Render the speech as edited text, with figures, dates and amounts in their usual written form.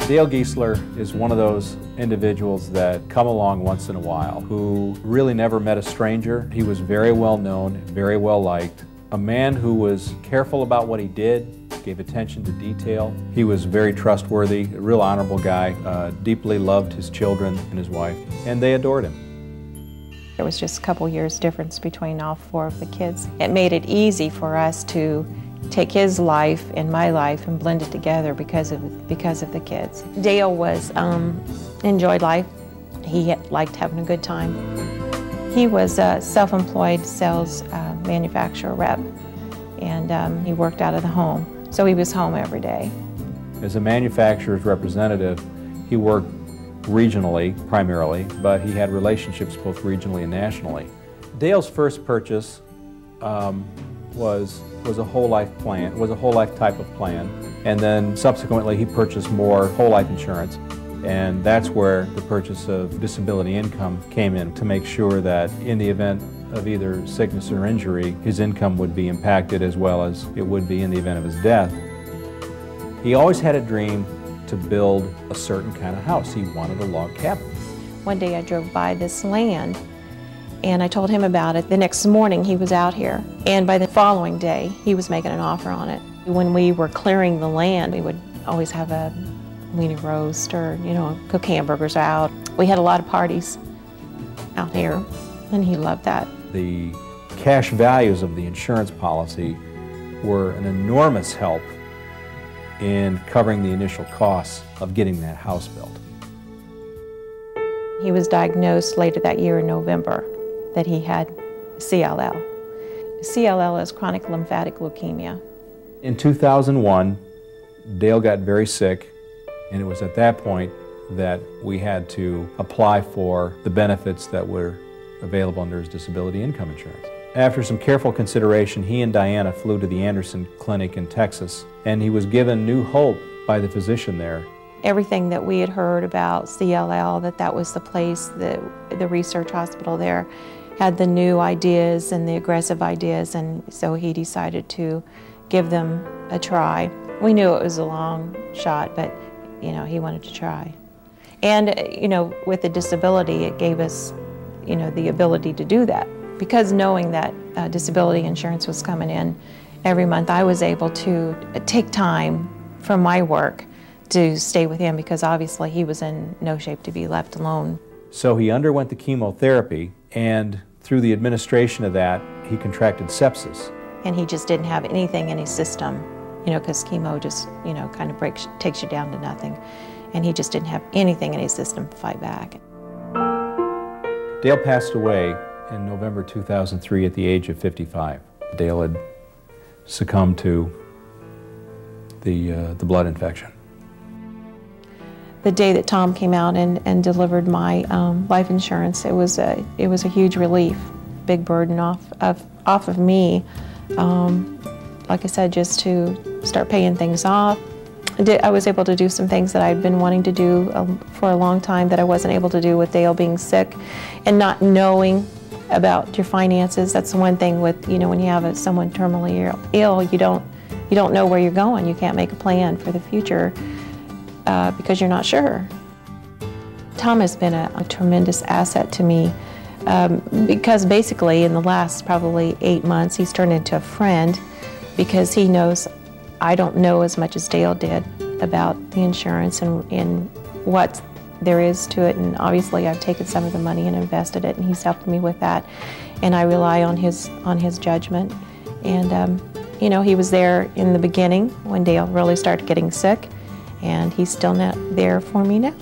Dale Giesler is one of those individuals that come along once in a while, who really never met a stranger. He was very well known, very well liked. A man who was careful about what he did, gave attention to detail. He was very trustworthy, a real honorable guy, deeply loved his children and his wife, and they adored him. There was just a couple years difference between all four of the kids. It made it easy for us to take his life and my life and blend it together because of the kids. Dale enjoyed life. He liked having a good time. He was a self-employed sales manufacturer rep, and he worked out of the home, so he was home every day. As a manufacturer's representative, he worked regionally primarily, but he had relationships both regionally and nationally. Dale's first purchase was a whole life plan, was a whole life type of plan, and then subsequently he purchased more whole life insurance, and that's where the purchase of disability income came in, to make sure that in the event of either sickness or injury, his income would be impacted as well as it would be in the event of his death. He always had a dream to build a certain kind of house. He wanted a log cabin. One day I drove by this land and I told him about it. The next morning he was out here, and by the following day he was making an offer on it. When we were clearing the land, we would always have a weenie roast or, cook hamburgers out. We had a lot of parties out here, and he loved that. The cash values of the insurance policy were an enormous help in covering the initial costs of getting that house built. He was diagnosed later that year in November that he had CLL. CLL is chronic lymphatic leukemia. In 2001, Dale got very sick, and it was at that point that we had to apply for the benefits that were available under his disability income insurance. After some careful consideration, he and Diana flew to the Anderson Clinic in Texas, and he was given new hope by the physician there. Everything that we had heard about CLL, that was the place, the research hospital there, had the new ideas and the aggressive ideas, and so he decided to give them a try. We knew it was a long shot, but he wanted to try. And with the disability, it gave us the ability to do that. Because knowing that disability insurance was coming in every month, I was able to take time from my work to stay with him, because obviously he was in no shape to be left alone. So he underwent the chemotherapy, and through the administration of that, he contracted sepsis. And he just didn't have anything in his system, because chemo just, kind of takes you down to nothing. And he just didn't have anything in his system to fight back. Dale passed away in November 2003 at the age of 55. Dale had succumbed to the blood infection. The day that Tom came out and delivered my life insurance, it was a huge relief, big burden off of me. Like I said, just to start paying things off. I was able to do some things that I'd been wanting to do for a long time that I wasn't able to do with Dale being sick, and not knowing about your finances. That's the one thing with, when you have someone terminally ill, you don't know where you're going. You can't make a plan for the future because you're not sure. Tom has been a tremendous asset to me because basically in the last probably 8 months he's turned into a friend, because he knows I don't know as much as Dale did about the insurance and what there is to it, and obviously I've taken some of the money and invested it, and he's helped me with that, and I rely on his judgment. And he was there in the beginning when Dale really started getting sick, and he's still there for me now.